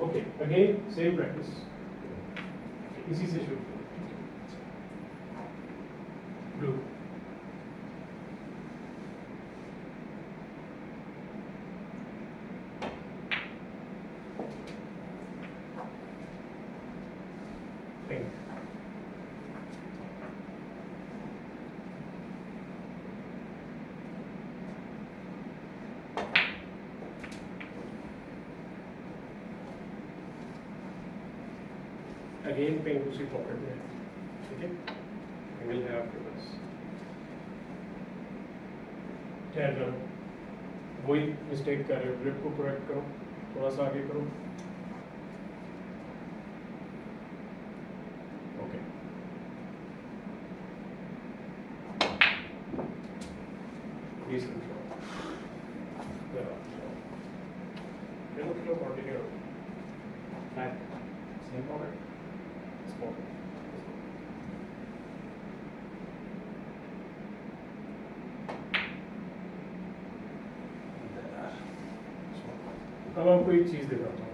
okay again same practice इसी से शुरू ब्लू पिंक अगेन पिंक उसी पॉकेट में है ठीक है विल हैव टू बस ठहर जाओ वही मिस्टेक कर रहे हो ग्रिप को करेक्ट करो थोड़ा सा आगे करो ओके प्लीज कंट्रोल चलो कंटिन्यू बैक सेम पॉकेट अब आपको एक चीज दिखाता हूँ